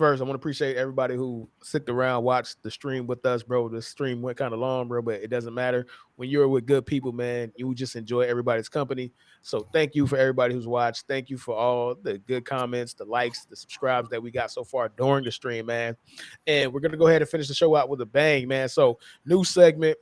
first, I want to appreciate everybody who sticked around, watched the stream with us, bro. The stream went kind of long, bro, but it doesn't matter. When you're with good people, man, you just enjoy everybody's company. So thank you for everybody who's watched. Thank you for all the good comments, the likes, the subscribes that we got so far during the stream, man. And we're gonna go ahead and finish the show out with a bang, man. So new segment.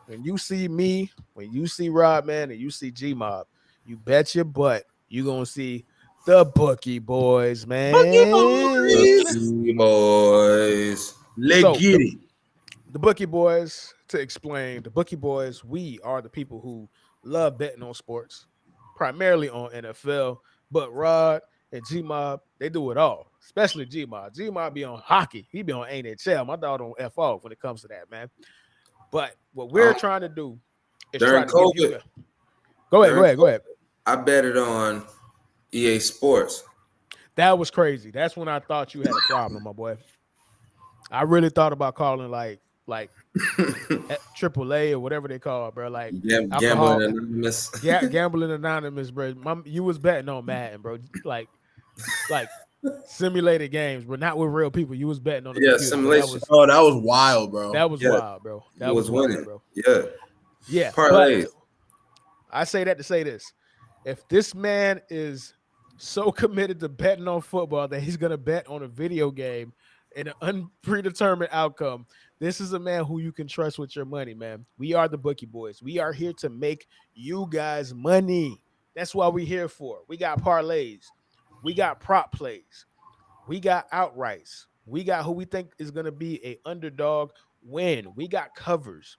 When you see me, when you see Rob, man, and you see G Mob, you bet your butt you're gonna see the Bookie Boys, Bookie man. Boys. Bookie Boys. Let's So get it. the Bookie Boys, to explain, the Bookie Boys, we are the people who love betting on sports, primarily on NFL. But Rod and G Mob, they do it all, especially G Mob. G Mob be on hockey, he be on NHL. My dog don't F off when it comes to that, man. But what we're trying to do is try During to give you COVID, go ahead. I betted on EA Sports. That was crazy. That's when I thought you had a problem, my boy. I really thought about calling like AAA or whatever they call it, bro. Like Gambling alcohol, Anonymous. gambling anonymous, bro. You was betting on Madden, bro. Like simulated games, but not with real people. You was betting on the computer. Simulation. Oh, that was wild, bro. That was wild, bro. That was wild, winning, bro. Yeah. Parlays. But I say that to say this: if this man is so committed to betting on football that he's gonna bet on a video game and an unpredetermined outcome, this is a man who you can trust with your money, man. We are the Bookie Boys. We are here to make you guys money. That's what we're here for. We got parlays. We got prop plays. We got outrights. We got who we think is going to be a underdog win. We got covers.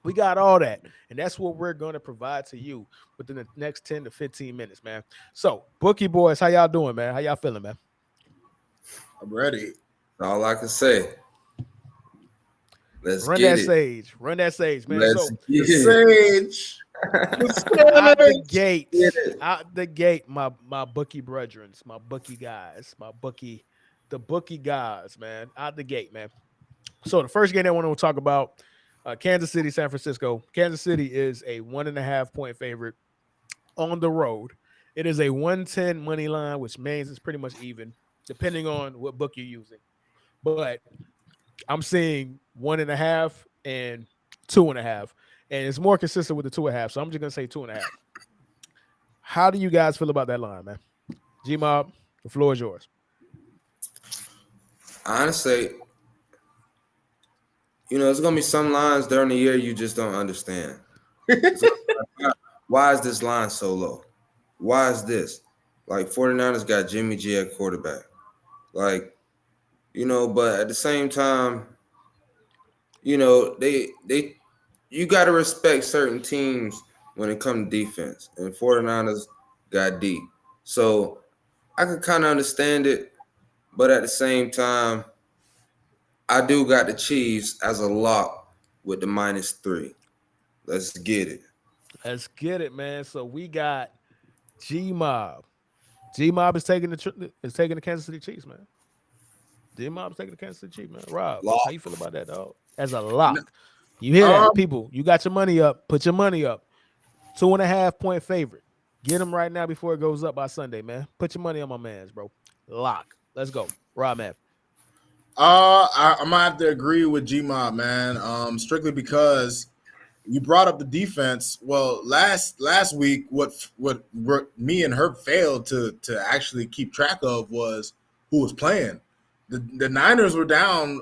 We got all that. And that's what we're going to provide to you within the next 10 to 15 minutes, man. So, Bookie Boys, how y'all doing, man? How y'all feeling, man? I'm ready. All I can say. Let's Run get that it. sage. Run that sage, man. Let's So, get it. Sage. out the gate, my bookie brethren, my bookie guys, the bookie guys, man, out the gate, man. So the first game I want to talk about, Kansas City, San Francisco. Kansas City is a 1.5 point favorite on the road. It is a 110 money line, which means it's pretty much even, depending on what book you're using. But I'm seeing 1.5 and 2.5. And it's more consistent with the 2.5. So I'm just gonna say 2.5. How do you guys feel about that line, man? G Mob, the floor is yours. Honestly, there's gonna be some lines during the year you just don't understand. Why is this line so low? Why is this? Like 49ers got Jimmy G at quarterback. Like, but at the same time, they you got to respect certain teams when it comes to defense. And 49ers got deep. So I could kind of understand it. But at the same time, I do got the Chiefs as a lock with the -3. Let's get it. Let's get it, man. So we got G Mob. G Mob is taking the Kansas City Chiefs, man. G Mob is taking the Kansas City Chiefs, man. Rob, Lock. how you feel about that, dog? As a lock. You hear that, people? You got your money up. Put your money up. 2.5 point favorite. Get them right now before it goes up by Sunday, man. Put your money on my man's, bro. Lock. Let's go. Rob, man. I might have to agree with G Mob, man. Strictly because you brought up the defense. Well, last week, what me and Herb failed to actually keep track of was who was playing. The Niners were down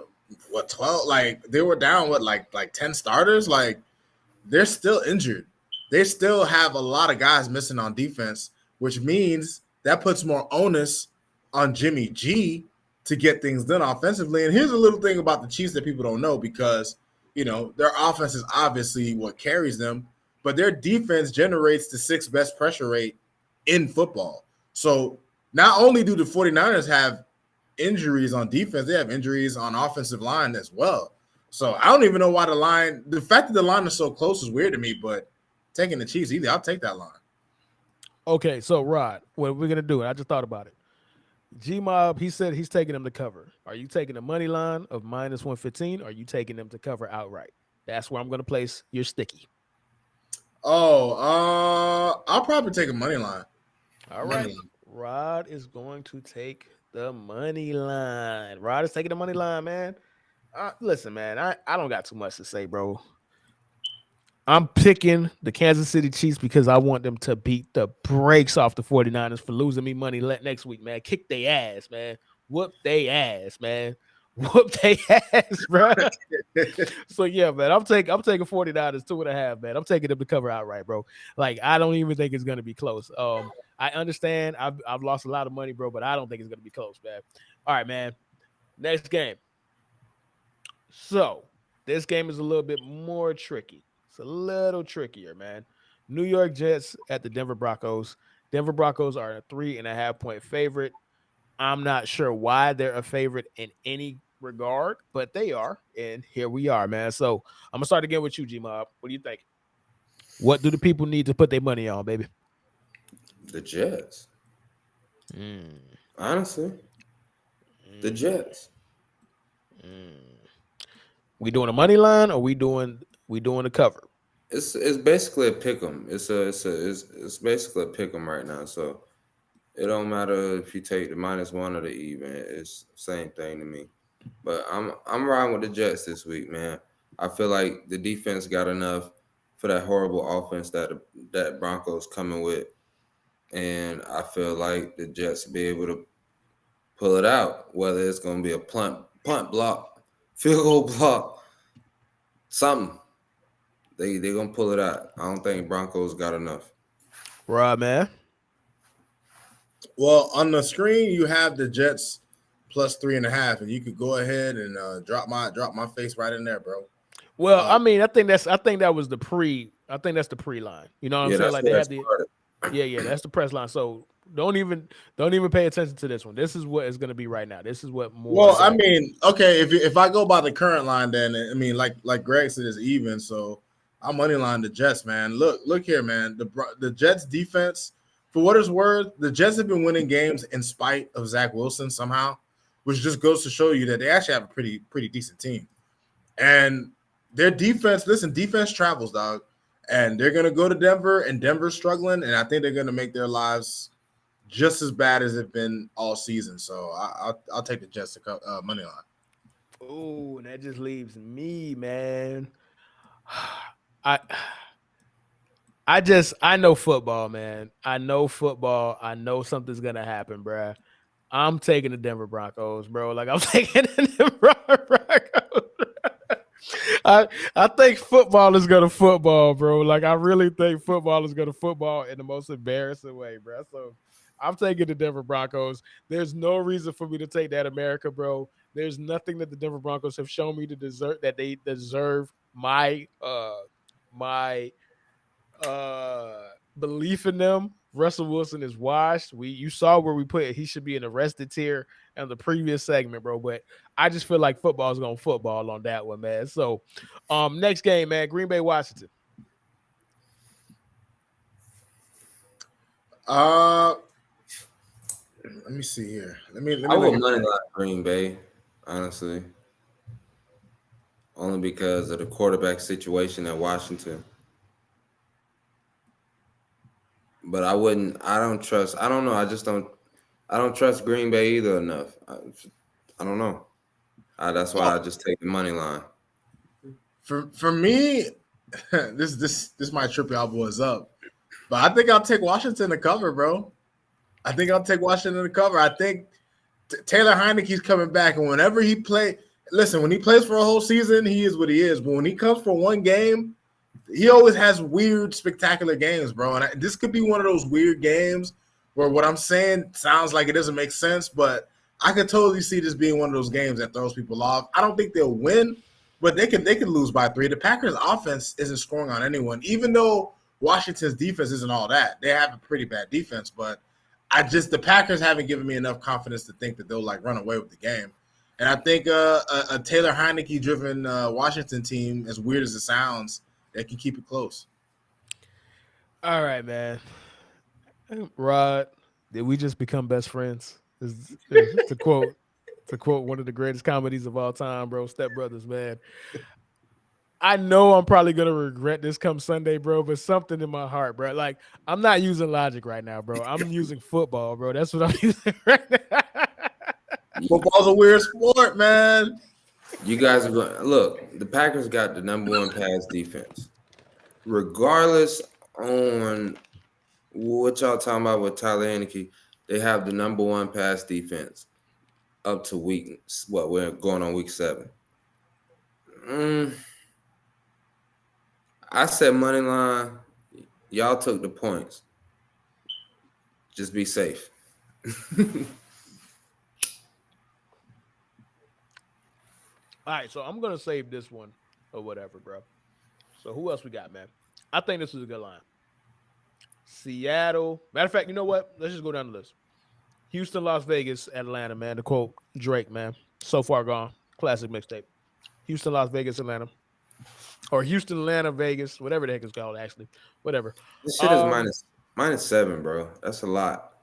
12? Like they were down like 10 starters. Like they're still injured. They still have a lot of guys missing on defense, which means that puts more onus on Jimmy G to get things done offensively. And here's a little thing about the Chiefs that people don't know, because their offense is obviously what carries them, but their defense generates the 6th best pressure rate in football. So not only do the 49ers have injuries on defense, they have injuries on offensive line as well. So I don't even know why the fact that the line is so close is weird to me, but taking the Chiefs either, I'll take that line. Okay, so Rod, what we're gonna do, I just thought about it. G Mob, he said he's taking them to cover. Are you taking the money line of -115? Or are you taking them to cover outright? That's where I'm gonna place your sticky. I'll probably take a money line. All right. Rod is going to take the money line. Rod is taking the money line, man. Listen, man, I don't got too much to say, bro. I'm picking the Kansas City Chiefs because I want them to beat the brakes off the 49ers for losing me money next week, man. Kick their ass, man. Whoop they ass, man. Whoop they ass, bro. So yeah, man. I'm taking 49ers 2.5, man. I'm taking them to cover outright, bro. Like, I don't even think it's gonna be close. I understand I've lost a lot of money, bro, but I don't think it's gonna be close, man. All right, man. Next game. So this game is a little bit more tricky. It's a little trickier, man. New York Jets at the Denver Broncos. Denver Broncos are a 3.5 point favorite. I'm not sure why they're a favorite in any regard, but they are. And here we are, man. So I'm gonna start again with you, G Mob. What do you think? What do the people need to put their money on, baby? The Jets. Mm, Honestly, the mm, Jets. mm. We doing a money line or we doing a cover? It's basically a pick 'em. It's basically a pick 'em right now. So it don't matter if you take the -1 or the even. It's same thing to me. But I'm riding with the Jets this week, man. I feel like the defense got enough for that horrible offense that Broncos coming with, and I feel like the Jets be able to pull it out. Whether it's gonna be a punt block, field goal block, something. They gonna pull it out. I don't think Broncos got enough. Right, man. Well, on the screen you have the Jets plus 3.5, and you could go ahead and drop my face right in there, bro. Well, Uh, I mean, I think that was the pre. I think that's the pre line. You know what I'm Yeah, saying? that's Like, they where it have the started. yeah, that's the press line. So don't even pay attention to this one. This is what it's gonna be right now. This is what more well, is I gonna. mean, okay, if I go by the current line, then I mean, like Greg said, is even. So I'm money line the Jets, man. Look here, man. The Jets defense, for what it's worth, the Jets have been winning games in spite of Zach Wilson somehow, which just goes to show you that they actually have a pretty decent team. And their defense, listen, defense travels, dog. And they're gonna go to Denver, and Denver's struggling, and I think they're gonna make their lives just as bad as it's been all season. So I'll take the Jets to money line. Oh, and that just leaves me, man. I I know football, man. I know football. I know something's gonna happen, bruh. I'm taking the Denver Broncos, bro. Like, I'm taking the Denver Broncos. I think football is gonna football, bro. Like, I really think football is gonna football in the most embarrassing way, bro. So I'm taking the Denver Broncos. There's no reason for me to take that America, bro. There's nothing that the Denver Broncos have shown me to deserve that they deserve my belief in them. Russell Wilson is washed. You saw where we put it. He should be an arrested tier in the previous segment, bro. But I just feel like football is gonna football on that one, man. So next game, man, Green Bay, Washington. Uh, let me see here. Let me I look would at money that. line Green Bay, honestly, only because of the quarterback situation at Washington. But I wouldn't. I don't trust. I don't know. I just don't. I don't trust Green Bay either enough. I don't know. That's why I Oh, just take the money line. for me, this might trip y'all boys up, but I think I'll take Washington to cover, bro. I think I'll take Washington to cover. I think Taylor Heineke's coming back, and whenever he play, listen, when he plays for a whole season, he is what he is. But when he comes for one game, he always has weird, spectacular games, bro. And this could be one of those weird games where what I'm saying sounds like it doesn't make sense, but I could totally see this being one of those games that throws people off. I don't think they'll win, but they could lose by 3. The Packers' offense isn't scoring on anyone, even though Washington's defense isn't all that. They have a pretty bad defense, but the Packers haven't given me enough confidence to think that they'll like run away with the game. And I think a Taylor Heineke driven Washington team, as weird as it sounds, they can keep it close. All right, man. Rod, did we just become best friends? To quote one of the greatest comedies of all time, bro. Step Brothers, man. I know I'm probably gonna regret this come Sunday, bro, but something in my heart, bro. Like, I'm not using logic right now, bro. I'm using football, bro. That's what I'm using right now. Football's a weird sport, man. You guys are going look. The Packers got the number one pass defense, regardless on what y'all talking about with Tyler Heineke. They have the number one pass defense up to week. What we're going on week 7. I said money line. Y'all took the points. Just be safe. All right, so I'm gonna save this one or whatever, bro. So who else we got, man? I think this is a good line. Seattle. Matter of fact, you know what? Let's just go down the list. Houston, Las Vegas, Atlanta, man. To quote Drake, man. So far gone. Classic mixtape. Houston, Las Vegas, Atlanta. Or Houston, Atlanta, Vegas, whatever the heck it's called, actually. Whatever. This shit is minus 7, bro. That's a lot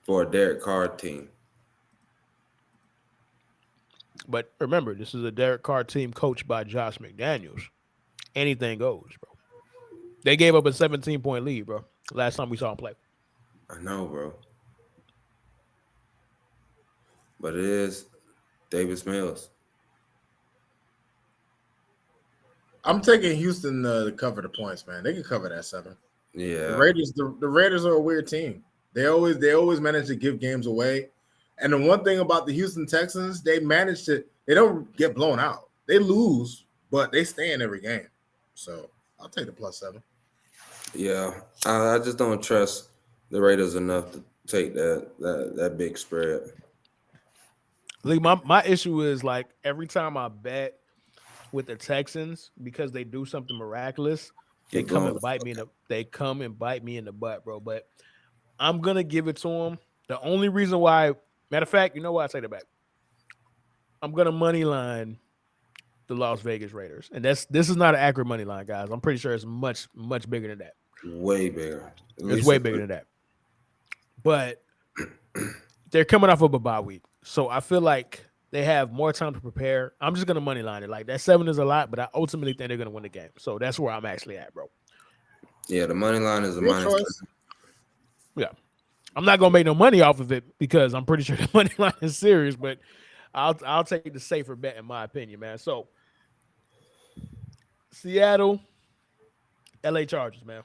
for a Derek Carr team. But remember, this is a Derek Carr team coached by Josh McDaniels. Anything goes, bro. They gave up a 17-point lead, bro. Last time we saw him play. I know, bro. But it is Davis Mills. I'm taking Houston to cover the points, man. They can cover that 7. Yeah. The Raiders are a weird team. They always manage to give games away. And the one thing about the Houston Texans, they don't get blown out. They lose, but they stay in every game. So I'll take the +7. Yeah. I just don't trust the Raiders enough to take that big spread. Like my issue is like every time I bet with the Texans, because they do something miraculous, they come and bite me in the butt, bro. But I'm gonna give it to them. The only reason why, matter of fact, you know what? I take that back. I'm gonna money line the Las Vegas Raiders, and this is not an accurate money line, guys. I'm pretty sure it's much bigger than that. Way bigger. It's way bigger than that. But they're coming off of a bye week, so I feel like they have more time to prepare. I'm just gonna money line it. Like that 7 is a lot, but I ultimately think they're gonna win the game. So that's where I'm actually at, bro. Yeah, the money line is a minus. Yeah, I'm not gonna make no money off of it because I'm pretty sure the money line is serious. But I'll take the safer bet in my opinion, man. So Seattle, LA Chargers, man.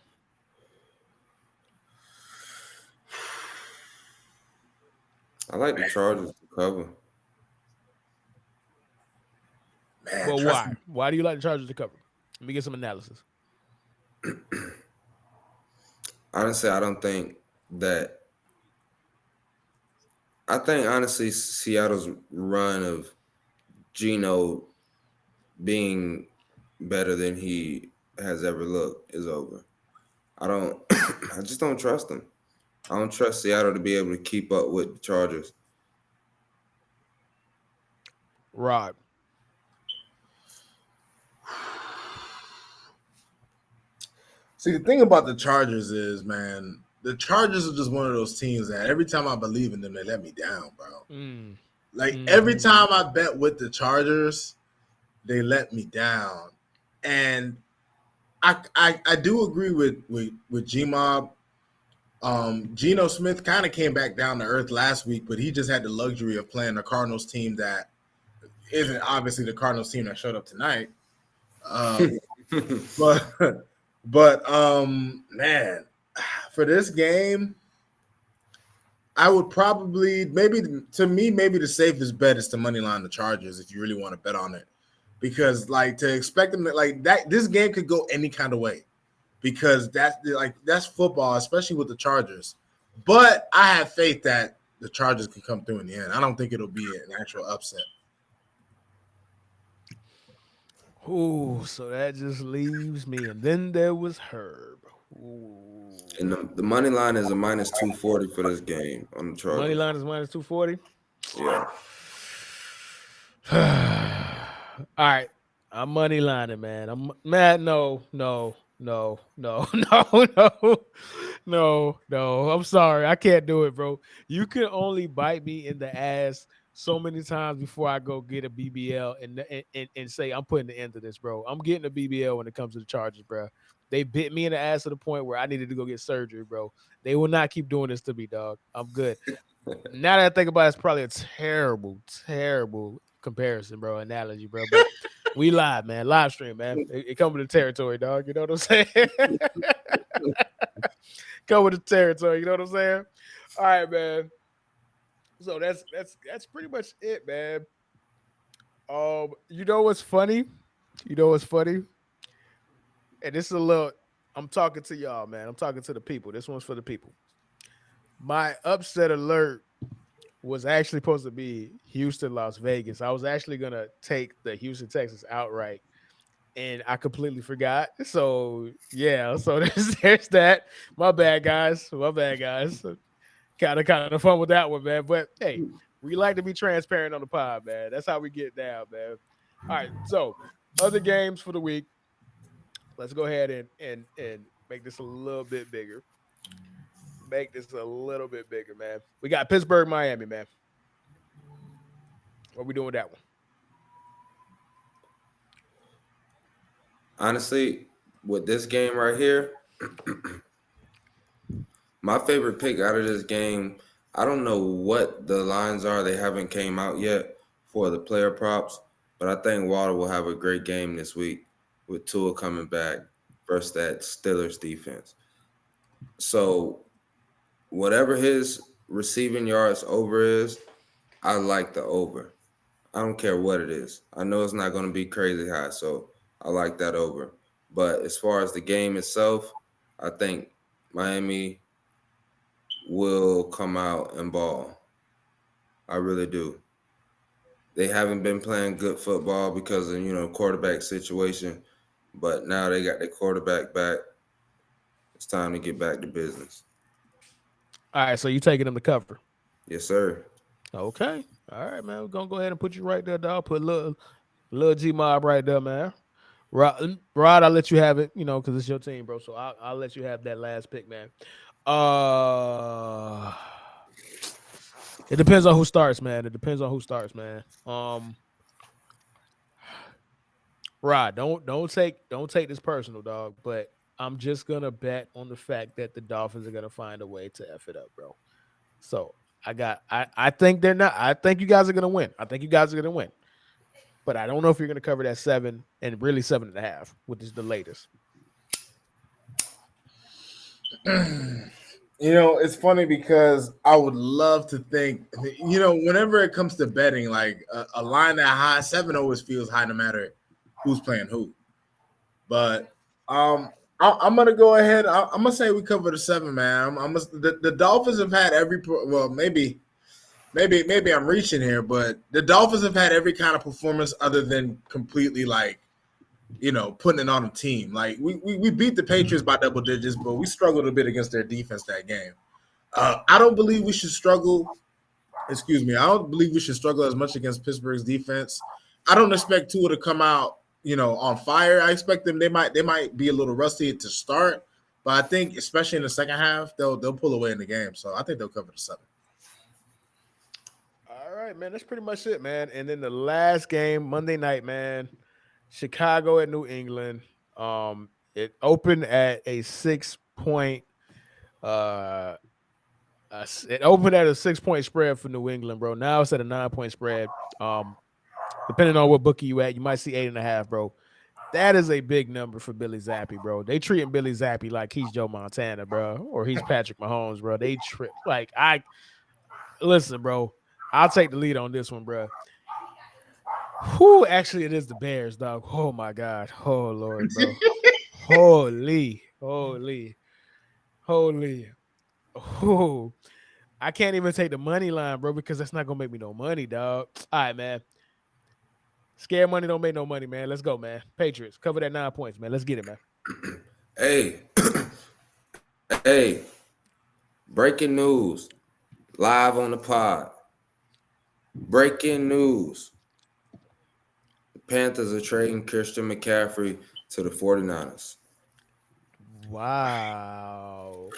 I like the Chargers to cover. Man, Well, why? Why do you like the Chargers to cover? Let me get some analysis. Honestly, I think honestly Seattle's run of Geno being better than he has ever looked is over. I just don't trust them. I don't trust Seattle to be able to keep up with the Chargers. Rod. See, the thing about the Chargers is, man, the Chargers are just one of those teams that every time I believe in them, they let me down, bro. Every time I bet with the Chargers, they let me down. And I do agree with G-Mob. Geno Smith kind of came back down to earth last week, but he just had the luxury of playing the Cardinals team that isn't obviously the Cardinals team that showed up tonight. But man, for this game, I would probably maybe the safest bet is to money line the Chargers if you really want to bet on it, because like to expect them to, like that, this game could go any kind of way, because that's football, especially with the Chargers. But I have faith that the Chargers can come through in the end. I don't think it'll be an actual upset. Ooh, so that just leaves me. And then there was Herb. Ooh. And the money line is a minus 240 for this game on the Chargers. Money line is minus 240? Yeah. All right. I'm money lining, man. I'm mad. No. I'm sorry. I can't do it, bro. You can only bite me in the ass so many times before I go get a BBL and say I'm putting the end to this, bro. I'm getting a BBL when it comes to the Chargers, bro. They bit me in the ass to the point where I needed to go get surgery, bro. They will not keep doing this to me, dog. I'm good. Now that I think about it, it's probably a terrible, terrible comparison, bro, analogy, bro. But we live, man. Live stream, man. It come with the territory, dog. You know what I'm saying? Come with the territory, you know what I'm saying? All right, man. So that's pretty much it, man. You know what's funny? You know what's funny? And this is a little I'm talking to y'all, man. I'm talking to the people. This one's for the people. My upset alert was actually supposed to be Houston, Las Vegas. I was actually gonna take the Houston, Texas outright, and I completely forgot. So yeah, so there's that. My bad, guys. My bad, guys. Kind of fun with that one, man. But hey, we like to be transparent on the pod, man. That's how we get down, man. All right, so other games for the week. Let's go ahead and make this a little bit bigger. Make this a little bit bigger, man. We got Pittsburgh, Miami, man. What we doing with that one? Honestly, with this game right here, my favorite pick out of this game, I don't know what the lines are. They haven't came out yet for the player props, but I think Water will have a great game this week with Tua coming back versus that Steelers defense. So whatever his receiving yards over is, I like the over. I don't care what it is. I know it's not going to be crazy high, so I like that over. But as far as the game itself, I think Miami will come out and ball. I really do. They haven't been playing good football because of, quarterback situation, but now they got their quarterback back. It's time to get back to business. All right, so you taking them to cover? Yes, sir. Okay. All right, man. We're gonna go ahead and put you right there, dog. Put a little G Mob right there, man. Rod, I'll let you have it, because it's your team, bro. So I'll let you have that last pick, man. It depends on who starts, man. It depends on who starts, man. Rod, don't take this personal, dog. But I'm just gonna bet on the fact that the Dolphins are gonna find a way to F it up, bro. So I think they're not. I think you guys are gonna win. I think you guys are gonna win. But I don't know if you're gonna cover that 7 and really 7.5, which is the latest. It's funny because I would love to think, whenever it comes to betting, like a line that high, 7 always feels high no matter who's playing who. But I'm gonna go ahead. I'm gonna say we cover the 7, man. The Dolphins have had maybe I'm reaching here, but the Dolphins have had every kind of performance other than completely putting it on a team. Like we beat the Patriots by double digits, but we struggled a bit against their defense that game. I don't believe we should struggle. Excuse me. I don't believe we should struggle as much against Pittsburgh's defense. I don't expect Tua to come out, on fire. I expect them. They might be a little rusty to start, but I think especially in the second half, they'll pull away in the game. So I think they'll cover the 7. All right, man. That's pretty much it, man. And then the last game, Monday night, man. Chicago at New England. It opened at a 6-point. It opened at a 6-point spread for New England, bro. Now it's at a 9-point spread. Depending on what bookie you at, you might see 8.5, bro. That is a big number for Billy Zappi, bro. They treating Billy Zappi like he's Joe Montana, bro, or he's Patrick Mahomes, bro. They listen, bro. I'll take the lead on this one, bro. Who actually it is the Bears, dog. Oh my God. Oh Lord, bro. Holy. Oh, I can't even take the money line, bro, because that's not gonna make me no money, dog. All right, man. Scared money don't make no money, man. Let's go, man. Patriots, cover that 9 points, man. Let's get it, man. Hey, hey, breaking news, live on the pod. Breaking news. The Panthers are trading Christian McCaffrey to the 49ers. Wow.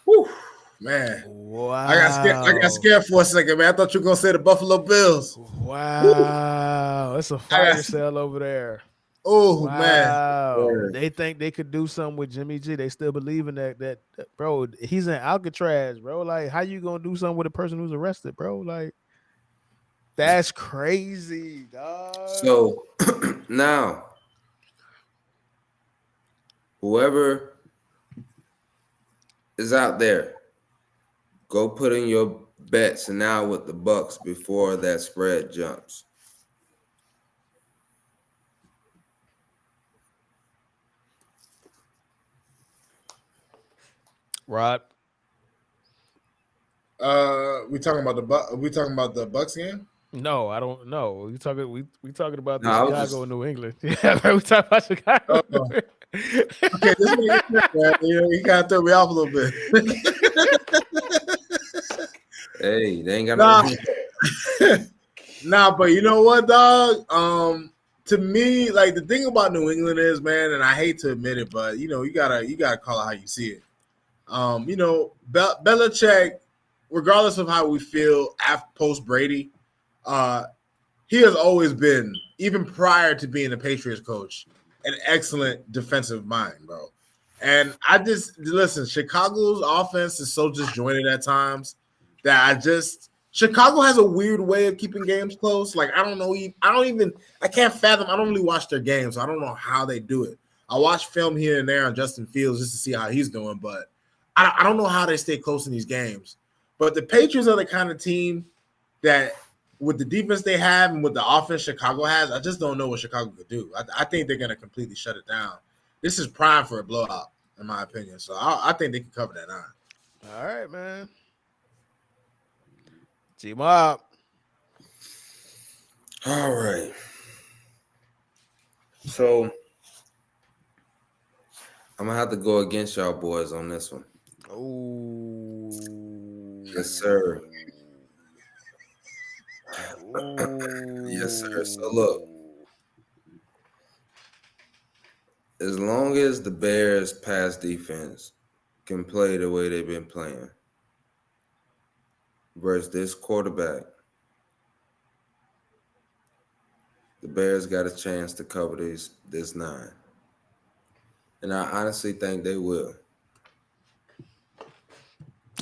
Whew, man. Wow. I got scared for a second, man. I thought you were gonna say the Buffalo Bills. Wow. It's a fire sale over there. Oh man. Wow. Yeah. They think they could do something with Jimmy G. They still believe in that bro, he's in Alcatraz, bro. Like, how you gonna do something with a person who's arrested, bro? Like, that's crazy, dog. So now, whoever is out there, go put in your bets now with the Bucks before that spread jumps. Rod. We talking about the Bucks game? No, I don't know. We talking about No, the I was Chicago just and New England. Yeah, bro, we talking about Chicago and New Oh, okay, England. just making sure, man. You kind of threw me off a little bit. hey, they ain't got no Nah, run. nah, but you know what, dog? To me, like the thing about New England is, man, and I hate to admit it, but you gotta call it how you see it. Belichick, regardless of how we feel after post Brady, uh, he has always been, even prior to being a Patriots coach, an excellent defensive mind, bro. And I just listen, Chicago's offense is so disjointed at times that Chicago has a weird way of keeping games close. Like I can't fathom. I don't really watch their games, so I don't know how they do it. I watch film here and there on Justin Fields just to see how he's doing, but I don't know how they stay close in these games. But the Patriots are the kind of team that with the defense they have and with the offense Chicago has, I just don't know what Chicago could do. I think they're going to completely shut it down. This is prime for a blowout, in my opinion. So I think they can cover that 9. All right, man. G Mob. All right. So I'm gonna have to go against y'all boys on this one. Oh. Yes, sir. Yes, sir. So look, Oh. as long as the Bears pass defense can play the way they've been playing versus this quarterback, the Bears got a chance to cover this 9. And I honestly think they will.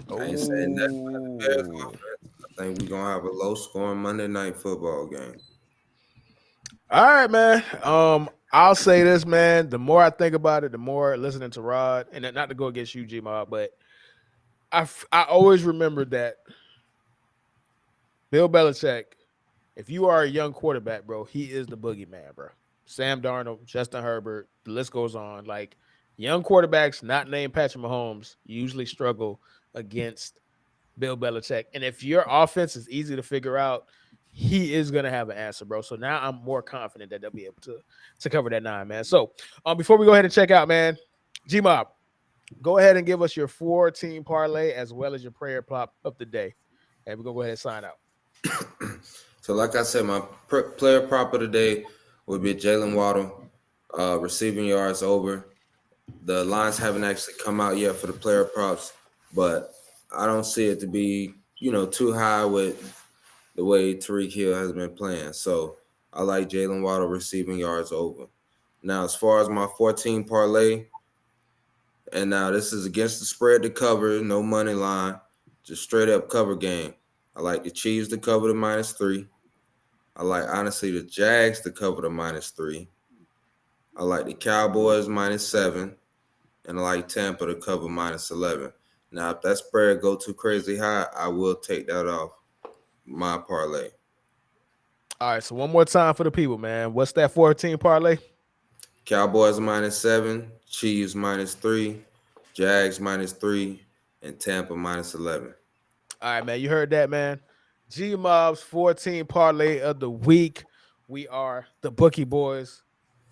I ain't saying nothing about the Bears Oh. offense. I think we're gonna have a low scoring Monday night football game. All right, man. I'll say this, man. The more I think about it, the more listening to Rod, and not to go against you, G Mob, but I always remember that Bill Belichick, if you are a young quarterback, bro, he is the boogeyman, bro. Sam Darnold, Justin Herbert, the list goes on. Like, young quarterbacks not named Patrick Mahomes usually struggle against Bill Belichick. And if your offense is easy to figure out, he is gonna have an answer, bro. So now I'm more confident that they'll be able to cover that 9, man. So before we go ahead and check out, man, G Mob, go ahead and give us your 4-team parlay as well as your prayer prop of the day, and we're gonna go ahead and sign out. So, like I said, my player prop of the day would be Jalen Waddle, receiving yards over. The lines haven't actually come out yet for the player props, but I don't see it to be, too high with the way Tariq Hill has been playing. So I like Jalen Waddle receiving yards over. Now, as far as my 14 parlay, and now this is against the spread to cover, no money line, just straight up cover game. I like the Chiefs to cover the -3. I like, honestly, the Jags to cover the -3. I like the Cowboys -7. And I like Tampa to cover -11. Now, if that spread go too crazy high, I will take that off my parlay. All right, so one more time for the people, man. What's that 14 parlay? Cowboys -7, Chiefs -3, Jags -3, and Tampa -11. All right, man. You heard that, man. G Mob's 14 parlay of the week. We are the Bookie Boys.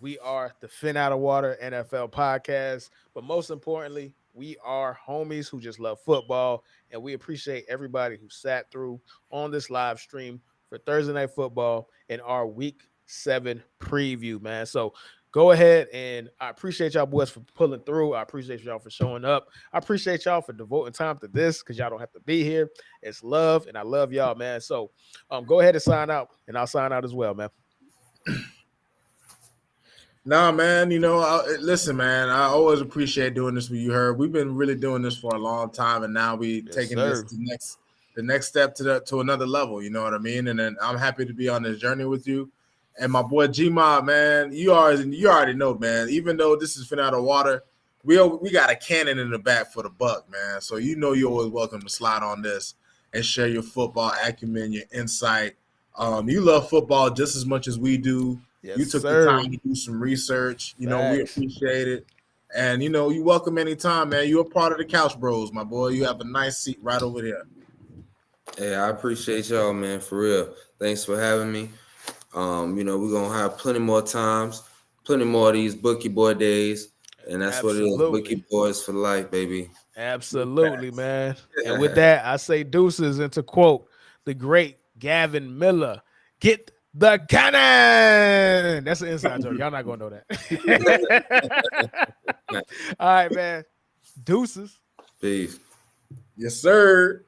We are the Fin Out of Water NFL podcast. But most importantly, we are homies who just love football. And we appreciate everybody who sat through on this live stream for Thursday Night Football and our week 7 preview, man. So go ahead, and I appreciate y'all boys for pulling through. I appreciate y'all for showing up. I appreciate y'all for devoting time to this because y'all don't have to be here. It's love, and I love y'all, man. So go ahead and sign out, and I'll sign out as well, man. Nah, man. Listen, man. I always appreciate doing this with you. Herb. We've been really doing this for a long time, and now we Yes, taking this sir. to the next step to another level. You know what I mean? And then I'm happy to be on this journey with you. And my boy G Mob, man, you already know, man. Even though this is fin out of water, we got a cannon in the back for the buck, man. So you're always welcome to slide on this and share your football acumen, your insight. You love football just as much as we do. Yes, You took the time sir. to do some research. We Facts. appreciate it. And you welcome anytime, man. You're a part of the Couch Bros, my boy. You have a nice seat right over here. Hey, I appreciate y'all, man, for real. Thanks for having me. We're gonna have plenty more times, plenty more of these Bookie Boy days, and that's what it is. Absolutely. Bookie Boys for life, baby. Absolutely, man. And with that, I say deuces, and to quote the great Gavin Miller, get the cannon. That's an inside joke. Y'all not gonna know that. All right, man. Deuces. Peace. Yes, sir.